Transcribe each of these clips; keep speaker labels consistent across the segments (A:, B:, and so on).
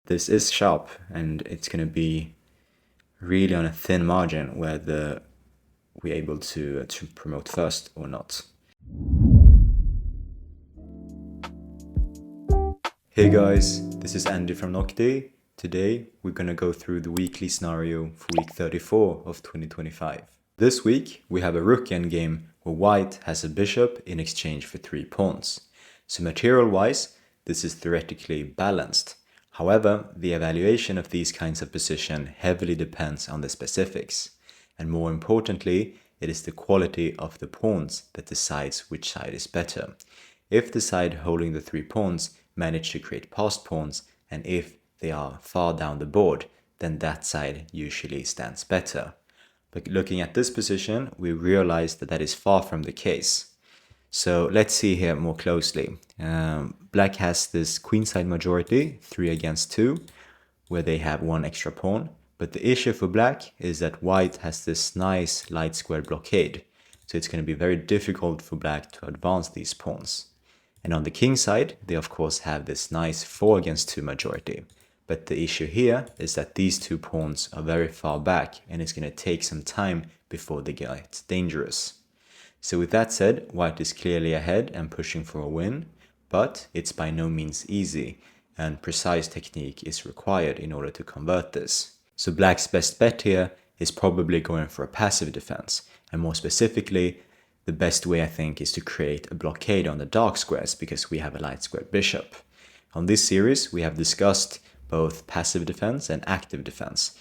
A: this is sharp, and it's going to be really on a thin margin whether we're able to promote first or not. Hey guys, this is Andy from Noctie. Today we're going to go through the weekly scenario for week 34 of 2025. This week we have a rook endgame where white has a bishop in exchange for 3 pawns. So material wise, this is theoretically balanced. However, the evaluation of these kinds of position heavily depends on the specifics. And more importantly, it is the quality of the pawns that decides which side is better. If the side holding the 3 pawns manage to create passed pawns, and if they are far down the board, then that side usually stands better. But looking at this position, we realize that that is far from the case. So let's see here more closely. Black has this queenside majority, 3 against 2, where they have 1 extra pawn. But the issue for black is that white has this nice light square blockade. So it's going to be very difficult for black to advance these pawns. And on the king side, they of course have this nice 4 against 2 majority. But the issue here is that these 2 pawns are very far back, and it's going to take some time before they get dangerous. So with that said, white is clearly ahead and pushing for a win, but it's by no means easy, and precise technique is required in order to convert this. So black's best bet here is probably going for a passive defense, and more specifically, the best way I think is to create a blockade on the dark squares because we have a light squared bishop. On this series we have discussed both passive defense and active defense.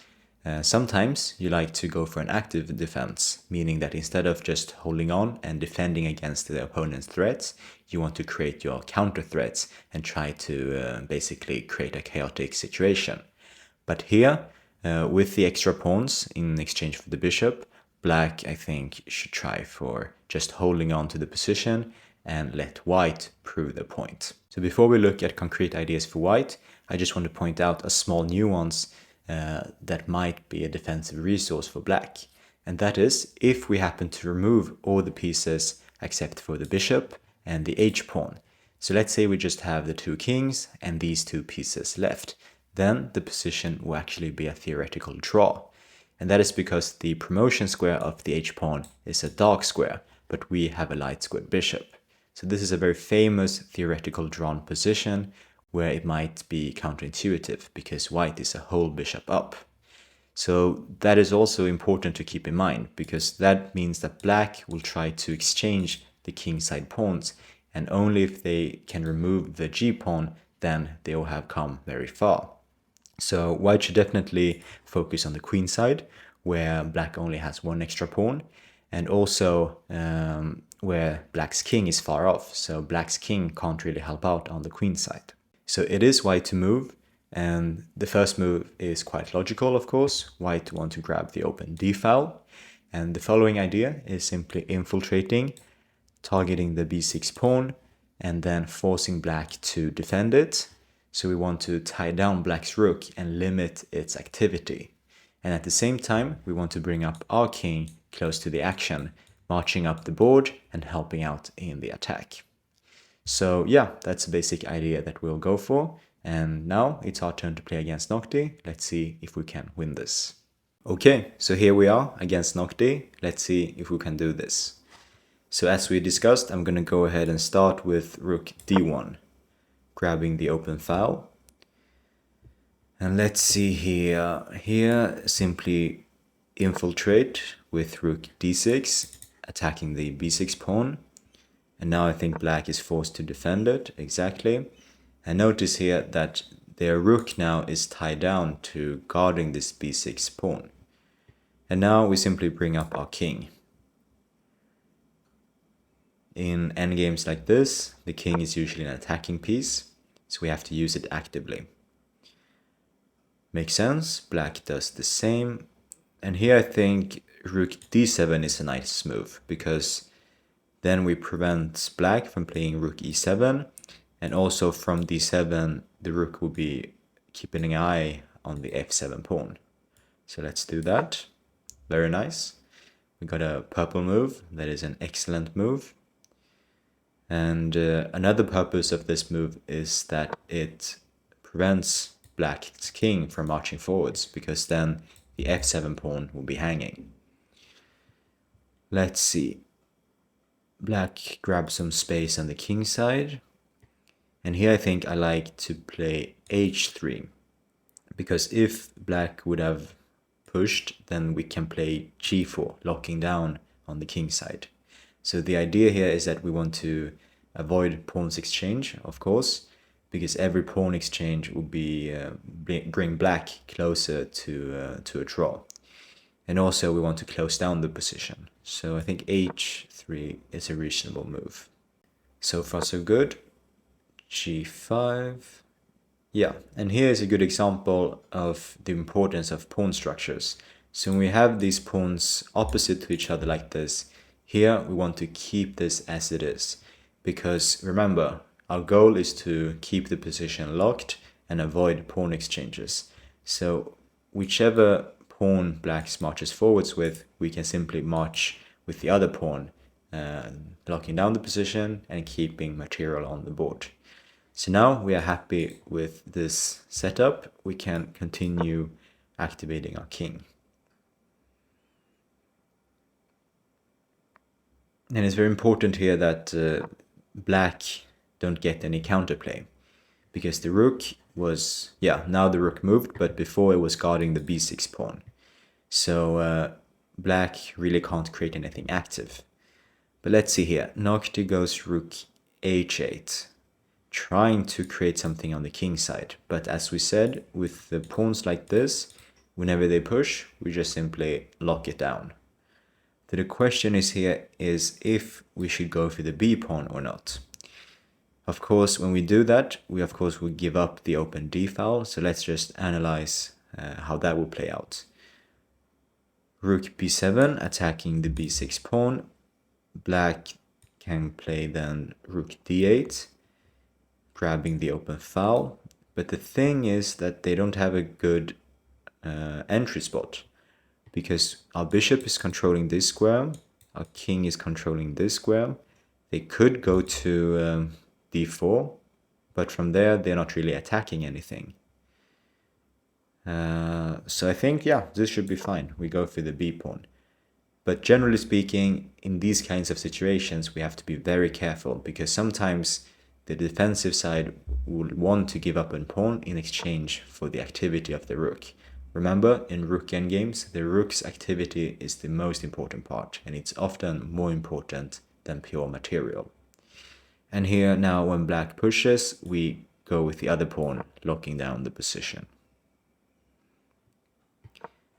A: Sometimes you like to go for an active defense, meaning that instead of just holding on and defending against the opponent's threats, you want to create your counter threats and try to basically create a chaotic situation. But here, with the extra pawns in exchange for the bishop, black, I think, should try for just holding on to the position and let white prove the point. So before we look at concrete ideas for white, I just want to point out a small nuance that might be a defensive resource for black. And that is if we happen to remove all the pieces except for the bishop and the h-pawn. So let's say we just have the 2 kings and these 2 pieces left. Then the position will actually be a theoretical draw. And that is because the promotion square of the h-pawn is a dark square, but we have a light squared bishop. So this is a very famous theoretical drawn position where it might be counterintuitive because white is a whole bishop up. So that is also important to keep in mind because that means that black will try to exchange the kingside pawns, and only if they can remove the g-pawn, then they will have come very far. So white should definitely focus on the queen side, where black only has 1 extra pawn, and also where black's king is far off, so black's king can't really help out on the queen side. So it is white to move, and the first move is quite logical, of course. White want to grab the open d-file, and the following idea is simply infiltrating, targeting the b6 pawn, and then forcing black to defend it. So we want to tie down black's rook and limit its activity. And at the same time, we want to bring up our king close to the action, marching up the board and helping out in the attack. So yeah, that's a basic idea that we'll go for. And now it's our turn to play against Noctie. Let's see if we can win this. Okay, so here we are against Noctie. Let's see if we can do this. So as we discussed, I'm going to go ahead and start with rook d1. Grabbing the open file. And let's see here. Here, simply infiltrate with rook d6, attacking the b6 pawn. And now I think black is forced to defend it, exactly. And notice here that their rook now is tied down to guarding this b6 pawn. And now we simply bring up our king. In endgames like this, the king is usually an attacking piece, so we have to use it actively. Makes sense, black does the same. And here I think rook d7 is a nice move, because then we prevent black from playing rook e7, and also from d7 the rook will be keeping an eye on the f7 pawn. So let's do that. Very nice. We got a purple move, that is an excellent move. And another purpose of this move is that it prevents black's king from marching forwards, because then the f7 pawn will be hanging. Let's see. Black grabs some space on the king side. And here I think I like to play h3. Because if black would have pushed, then we can play g4, locking down on the king side. So the idea here is that we want to avoid pawns exchange, of course, because every pawn exchange will be bring black closer to a draw. And also we want to close down the position. So I think h3 is a reasonable move. So far so good. g5. Yeah, and here is a good example of the importance of pawn structures. So when we have these pawns opposite to each other like this, here we want to keep this as it is. Because remember, our goal is to keep the position locked and avoid pawn exchanges. So whichever pawn black marches forwards with, we can simply march with the other pawn, locking down the position and keeping material on the board. So now we are happy with this setup. We can continue activating our king. And it's very important here that black don't get any counterplay, because the rook was, now the rook moved, but before it was guarding the b6 pawn. So black really can't create anything active. But let's see here. Noctie goes rook h8, trying to create something on the king side. But as we said, with the pawns like this, whenever they push, we just simply lock it down. So the question is here is if we should go for the b pawn or not. Of course, when we do that, we of course will give up the open d file. So let's just analyze how that will play out. Rook b7 attacking the b6 pawn. Black can play then rook d8, grabbing the open file. But the thing is that they don't have a good entry spot, because our bishop is controlling this square, our king is controlling this square. They could go to d4, but from there they're not really attacking anything. So I think, this should be fine. We go for the b pawn. But generally speaking, in these kinds of situations, we have to be very careful, because sometimes the defensive side will want to give up a pawn in exchange for the activity of the rook. Remember, in rook endgames, the rook's activity is the most important part, and it's often more important than pure material. And here now, when black pushes, we go with the other pawn, locking down the position.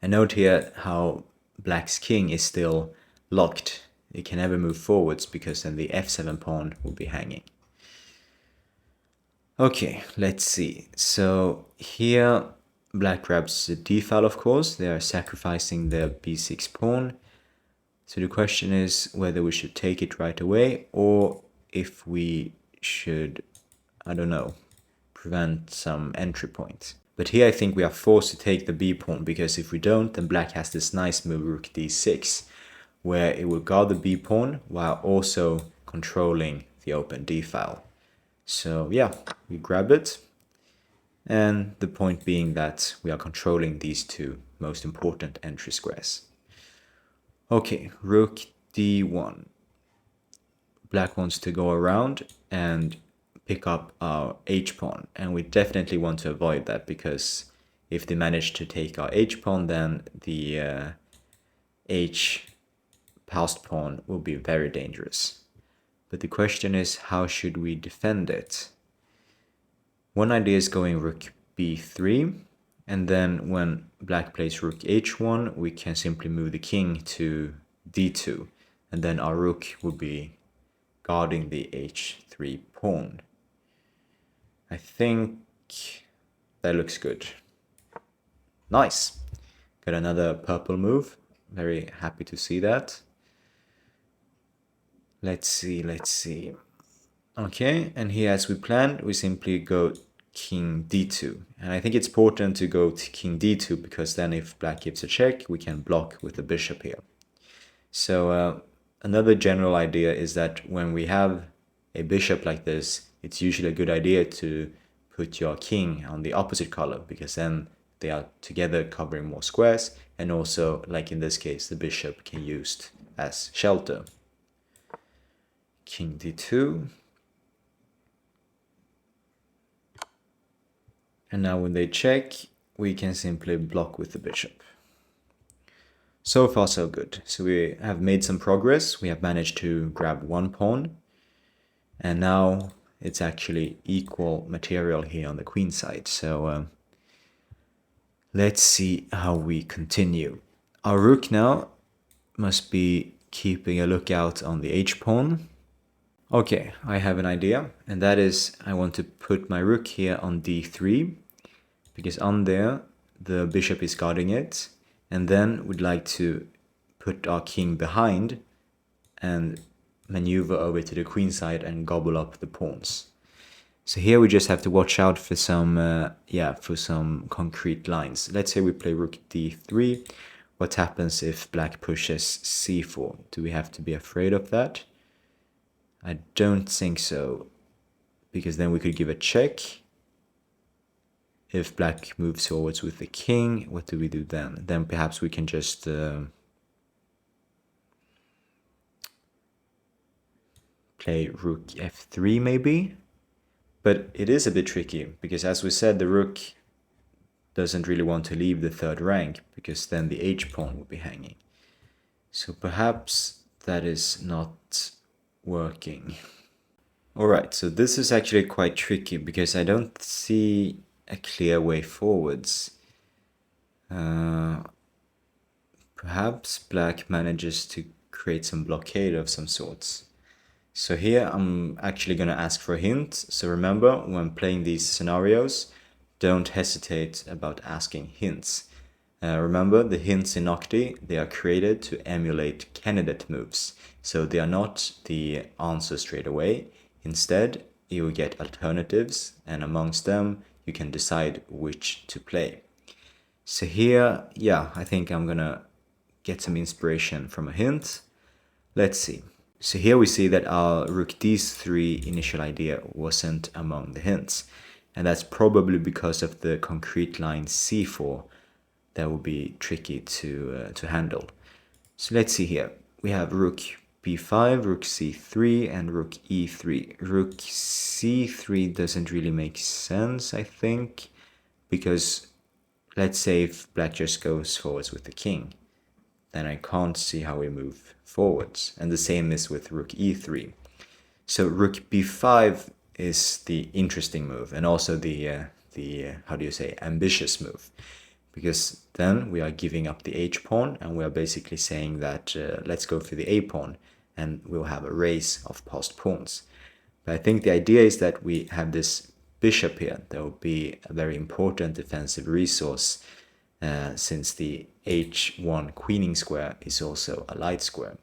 A: And note here how black's king is still locked. It can never move forwards, because then the f7 pawn will be hanging. Okay, let's see. So here black grabs the d file, of course. They are sacrificing their b6 pawn. So the question is whether we should take it right away, or if we should, I don't know, prevent some entry point. But here I think we are forced to take the b pawn, because if we don't, then black has this nice move rook d6, where it will guard the b pawn while also controlling the open d file. So we grab it, and the point being that we are controlling these two most important entry squares. Okay, rook d1. Black wants to go around and pick up our h-pawn, and we definitely want to avoid that, because if they manage to take our h-pawn, then the h passed pawn will be very dangerous. But the question is, how should we defend it? One idea is going rook b3, and then when black plays rook h1, we can simply move the king to d2, and then our rook will be guarding the h3 pawn. I think that looks good. Nice. Got another purple move. Very happy to see that. Let's see. Okay, and here as we planned, we simply go king d2. And I think it's important to go to king d2, because then if black gives a check, we can block with the bishop here. So another general idea is that when we have a bishop like this, it's usually a good idea to put your king on the opposite color, because then they are together covering more squares, and also, like in this case, the bishop can be used as shelter. King d2. And now when they check, we can simply block with the bishop. So far so good. So we have made some progress. We have managed to grab one pawn. And now it's actually equal material here on the queen side. So let's see how we continue. Our rook now must be keeping a lookout on the h-pawn. Okay, I have an idea, and that is I want to put my rook here on d3, because on there the bishop is guarding it, and then we'd like to put our king behind and maneuver over to the queen side and gobble up the pawns. So here we just have to watch out for some concrete lines. Let's say we play rook d3. What happens if black pushes c4? Do we have to be afraid of that? I don't think so, because then we could give a check. If black moves forwards with the king, what do we do then? Then perhaps we can just play rook f3 maybe. But it is a bit tricky, because as we said, the rook doesn't really want to leave the third rank, because then the h-pawn will be hanging. So perhaps that is not working. Alright, so this is actually quite tricky, because I don't see a clear way forwards. Perhaps black manages to create some blockade of some sorts. So here I'm actually going to ask for a hint. So remember, when playing these scenarios, don't hesitate about asking hints. Remember, the hints in Noctie, they are created to emulate candidate moves. So they are not the answer straight away. Instead, you will get alternatives, and amongst them, you can decide which to play. So here, yeah, I think I'm gonna get some inspiration from a hint. Let's see. So here we see that our rook d3 initial idea wasn't among the hints. And that's probably because of the concrete line c4 that will be tricky to handle. So let's see here. We have rook b5, rook c3, and rook e3. Rook c3 doesn't really make sense, I think, because let's say if black just goes forwards with the king, then I can't see how we move forwards. And the same is with rook e3. So rook b5 is the interesting move, and also the how do you say, ambitious move, because then we are giving up the h-pawn, and we are basically saying that let's go for the a-pawn, and we'll have a race of passed pawns. But I think the idea is that we have this bishop here that will be a very important defensive resource, since the h1 queening square is also a light square.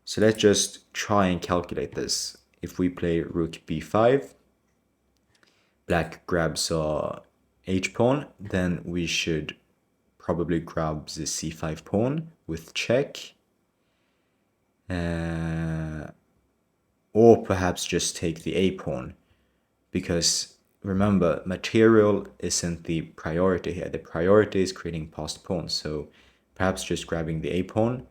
A: So let's just try and calculate this. If we play rook b5, black grabs our h-pawn, then we should probably grab the c5 pawn with check. Or perhaps just take the a-pawn, because remember, material isn't the priority here. The priority is creating passed pawns, so perhaps just grabbing the a-pawn.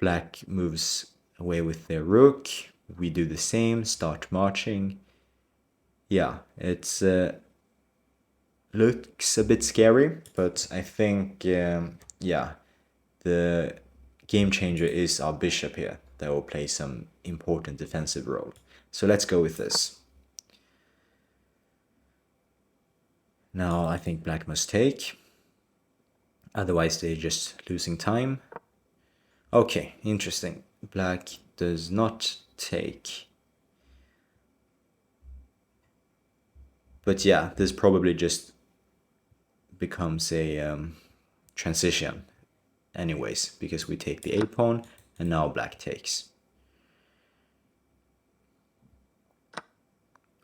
A: Black moves away with their rook. We do the same, start marching. Yeah, it's looks a bit scary, but I think, yeah, the game changer is our bishop here that will play some important defensive role. So let's go with this. Now I think black must take, otherwise they're just losing time. Okay, interesting. Black does not take. But yeah, this probably just becomes a transition anyways, because we take the a-pawn and now black takes.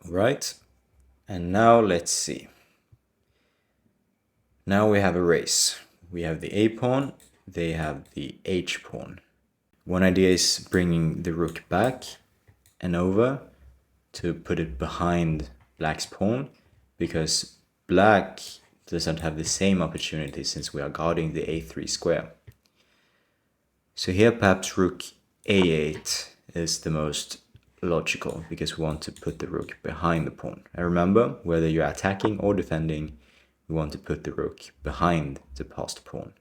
A: Right, and now let's see. Now we have a race. We have the a-pawn, they have the h-pawn. One idea is bringing the rook back and over to put it behind black's pawn, because black doesn't have the same opportunity since we are guarding the a3 square. So here perhaps rook a8 is the most logical, because we want to put the rook behind the pawn. And remember, whether you're attacking or defending, we want to put the rook behind the passed pawn.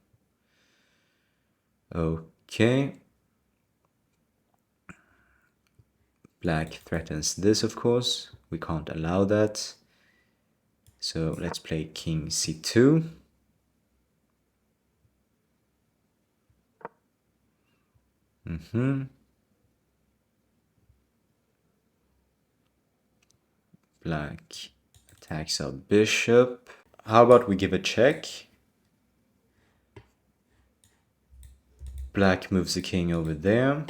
A: Okay. Black threatens this, of course. We can't allow that. So let's play king c2. Black attacks our bishop. How about we give a check? Black moves the king over there.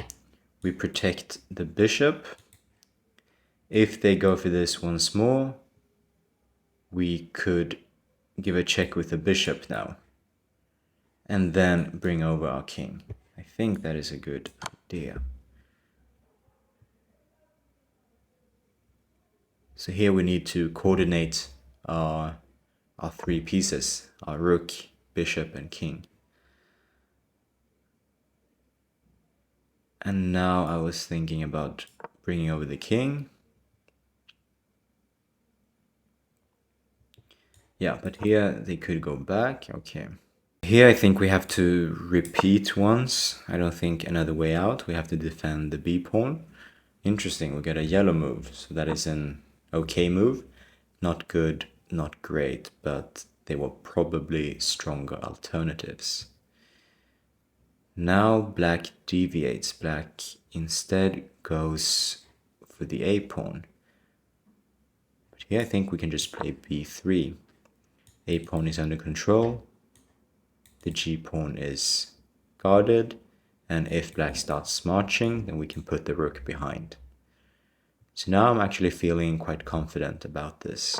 A: We protect the bishop. If they go for this once more, we could give a check with the bishop now, and then bring over our king. I think that is a good idea. So here we need to coordinate our three pieces, our rook, bishop, and king. And now I was thinking about bringing over the king. Yeah, but here they could go back. Okay. Here I think we have to repeat once. I don't think another way out. We have to defend the b pawn. Interesting, we got a yellow move. So that is an okay move. Not good, not great, but they were probably stronger alternatives. Now black deviates. Black instead goes for the a pawn. But here I think we can just play b3. A pawn is under control. The g pawn is guarded. And if black starts marching, then we can put the rook behind. So now I'm actually feeling quite confident about this.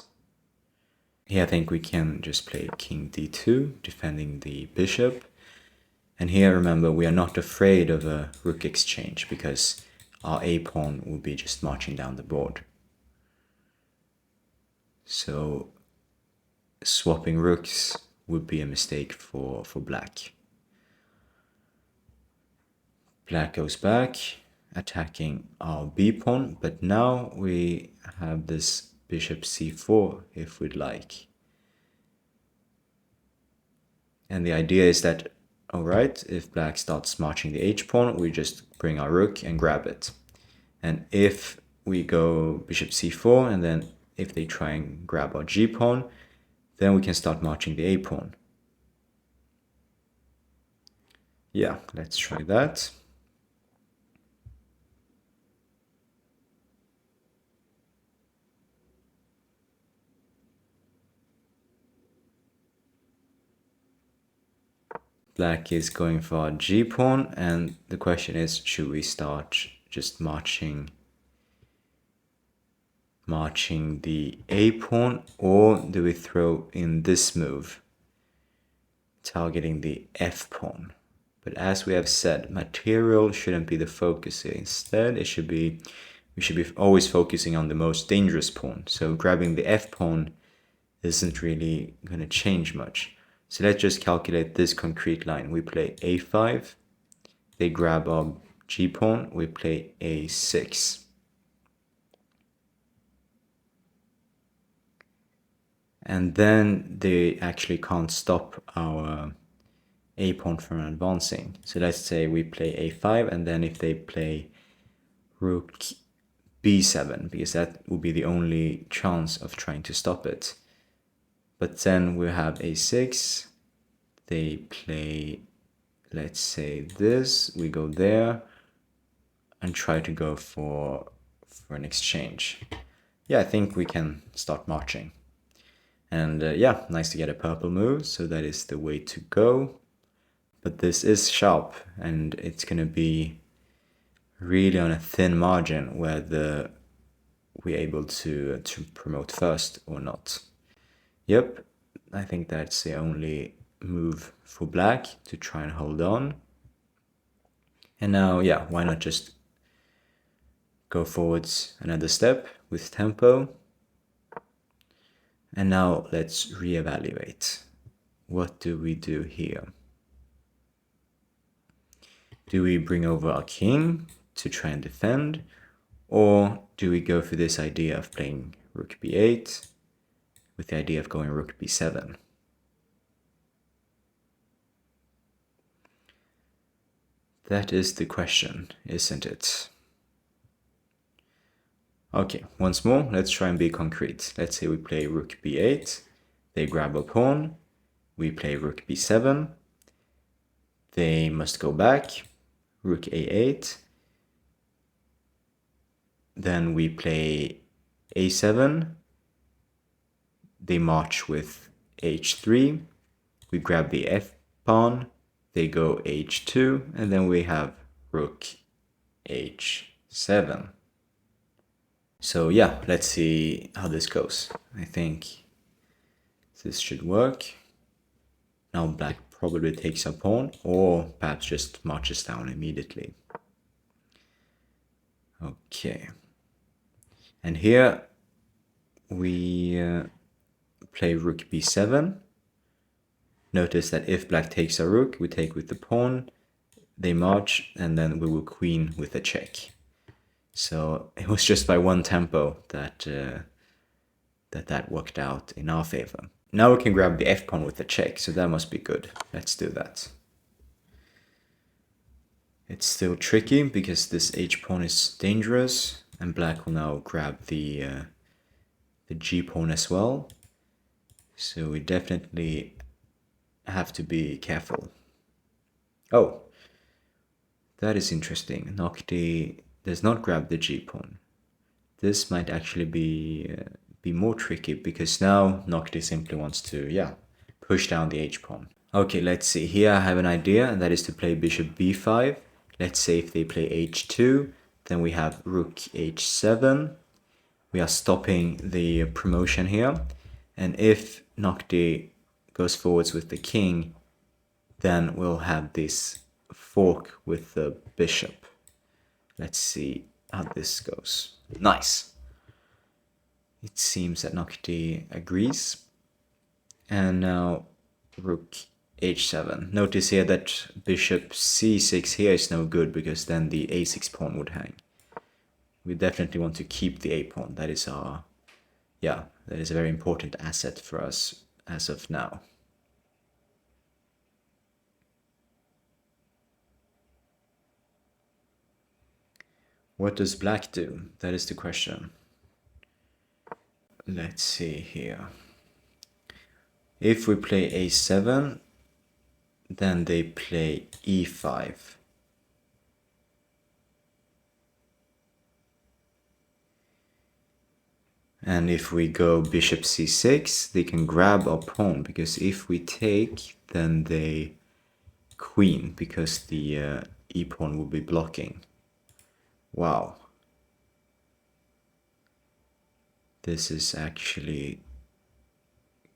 A: Here I think we can just play king d2, defending the bishop. And here, remember, we are not afraid of a rook exchange, because our a pawn will be just marching down the board. So swapping rooks would be a mistake for black. Black goes back, attacking our b pawn, but now we have this bishop c4 if we'd like. And the idea is that, alright, if black starts marching the h pawn, we just bring our rook and grab it. And if we go bishop c4, and then if they try and grab our g pawn, then we can start marching the a pawn. Yeah, let's try that. Black is going for our g pawn, and the question is, should we start just marching the a pawn, or do we throw in this move, targeting the f pawn? But as we have said, material shouldn't be the focus here. Instead, we should be always focusing on the most dangerous pawn. So grabbing the f pawn isn't really going to change much. So let's just calculate this concrete line. We play a5, they grab our g pawn, we play a6. And then they actually can't stop our a pawn from advancing. So let's say we play a5, and then if they play rook b7, because that would be the only chance of trying to stop it. But then we have a6, they play, let's say this, we go there and try to go for an exchange. Yeah, I think we can start marching. And yeah, nice to get a purple move, so that is the way to go. But this is sharp, and it's going to be really on a thin margin whether we're able to promote first or not. Yep, I think that's the only move for black to try and hold on. And now, yeah, why not just go forwards another step with tempo. And now let's reevaluate. What do we do here? Do we bring over our king to try and defend? Or do we go for this idea of playing rook b8 with the idea of going rook b7? That is the question, isn't it? Okay, once more, let's try and be concrete. Let's say we play rook b8, they grab a pawn, we play rook b7, they must go back, rook a8, then we play a7, they march with h3, we grab the f pawn, they go h2, and then we have rook h7. So yeah, let's see how this goes. I think this should work. Now black probably takes a pawn, or perhaps just marches down immediately. Okay. And here we play rook b7. Notice that if black takes a rook, we take with the pawn, they march, and then we will queen with a check. So it was just by one tempo that that worked out in our favor. Now we can grab the f-pawn with the check, so that must be good. Let's do that. It's still tricky because this h-pawn is dangerous, and black will now grab the g-pawn as well. So we definitely have to be careful. Oh, that is interesting. Noctie does not grab the g-pawn. This might actually be more tricky because now Noctie simply wants to, push down the h-pawn. Okay, let's see. Here I have an idea, and that is to play bishop b5. Let's say if they play h2, then we have rook h7. We are stopping the promotion here. And if Noctie goes forwards with the king, then we'll have this fork with the bishop. Let's see how this goes. Nice. It seems that Noctie agrees. And now rook h7. Notice here that bishop c6 here is no good because then the a6 pawn would hang. We definitely want to keep the a pawn. That is our, that is a very important asset for us as of now. What does black do? That is the question. Let's see here. If we play a7, then they play e5. And if we go bishop c6, they can grab our pawn, because if we take, then they queen, because the e-pawn will be blocking. Wow. This is actually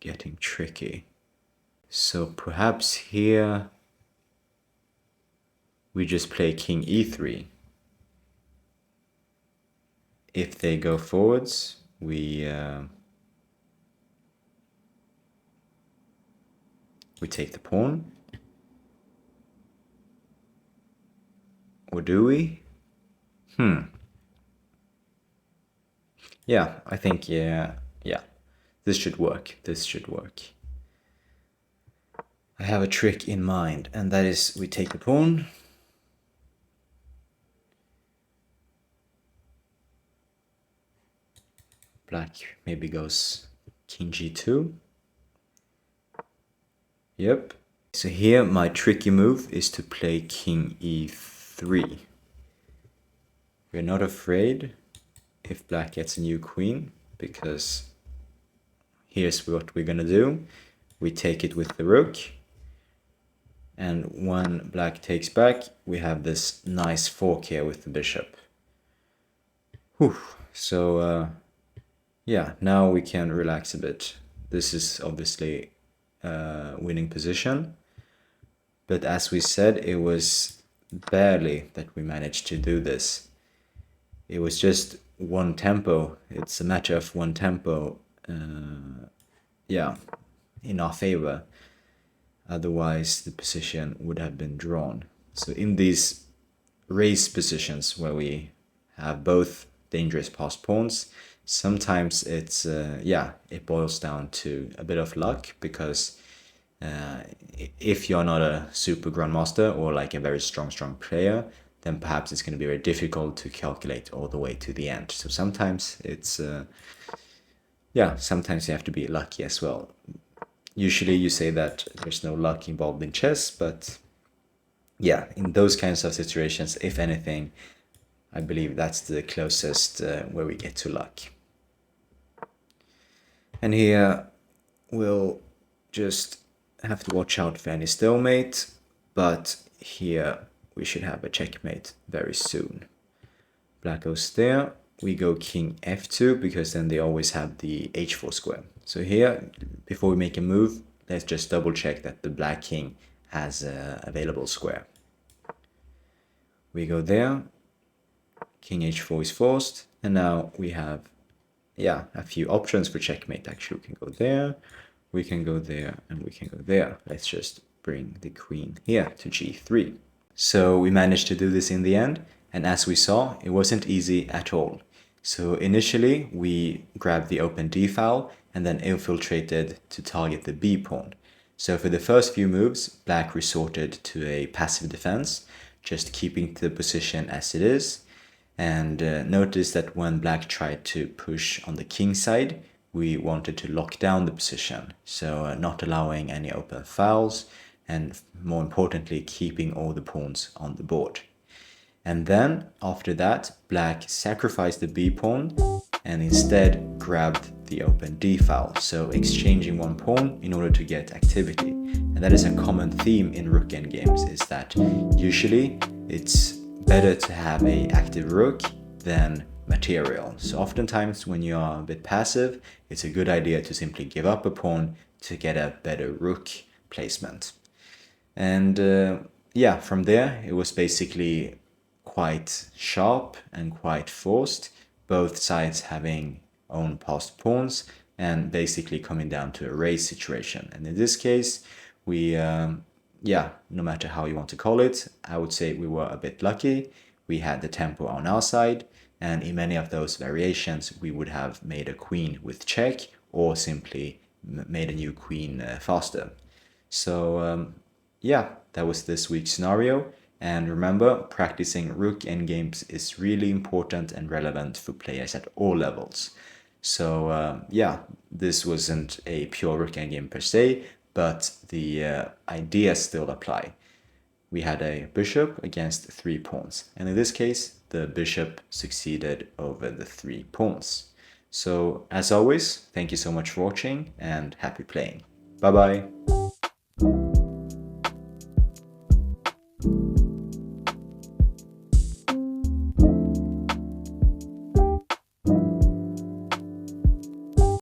A: getting tricky. So perhaps here we just play king e3. If they go forwards, we take the pawn. Or do we? Yeah, I think, yeah. This should work. This should work. I have a trick in mind, and that is we take the pawn. Black maybe goes king g2. Yep. So here my tricky move is to play king e3. We're not afraid if black gets a new queen, because here's what we're gonna do. We take it with the rook, and when black takes back, we have this nice fork here with the bishop. Whew. So yeah, now we can relax a bit. This is obviously a winning position, but as we said, it was barely that we managed to do this. It was just one tempo. It's a matter of one tempo yeah, in our favor. Otherwise, the position would have been drawn. So in these race positions where we have both dangerous passed pawns, sometimes it's it boils down to a bit of luck, because uh, if you're not a super grandmaster or like a very strong player, then perhaps it's going to be very difficult to calculate all the way to the end. So sometimes it's sometimes you have to be lucky as well. Usually you say that there's no luck involved in chess, but yeah, in those kinds of situations, if anything, I believe that's the closest where we get to luck. And here we'll just have to watch out for any stalemate, but here we should have a checkmate very soon. Black goes there, we go king f2, because then they always have the h4 square. So here, before we make a move, let's just double check that the black king has a available square. We go there, king h4 is forced, and now we have a few options for checkmate. Actually, we can go there, we can go there, and we can go there. Let's just bring the queen here to g3. So we managed to do this in the end, and as we saw, it wasn't easy at all. So initially, we grabbed the open d file and then infiltrated to target the b pawn. So for the first few moves, black resorted to a passive defense, just keeping the position as it is. And notice that when black tried to push on the king side, we wanted to lock down the position, so not allowing any open files, and more importantly, keeping all the pawns on the board. And then, after that, black sacrificed the b pawn and instead grabbed the open d file, so exchanging one pawn in order to get activity. And that is a common theme in rook endgames, is that usually it's better to have a active rook than material. So oftentimes when you are a bit passive, it's a good idea to simply give up a pawn to get a better rook placement. And from there it was basically quite sharp and quite forced, both sides having own passed pawns and basically coming down to a race situation. And in this case, we no matter how you want to call it, I would say we were a bit lucky. We had the tempo on our side, and in many of those variations, we would have made a queen with check or simply made a new queen faster. So that was this week's scenario. And remember, practicing rook endgames is really important and relevant for players at all levels. So this wasn't a pure rook endgame per se, but the ideas still apply. We had a bishop against 3 pawns, and in this case, the bishop succeeded over the 3 pawns. So as always, thank you so much for watching and happy playing. Bye bye!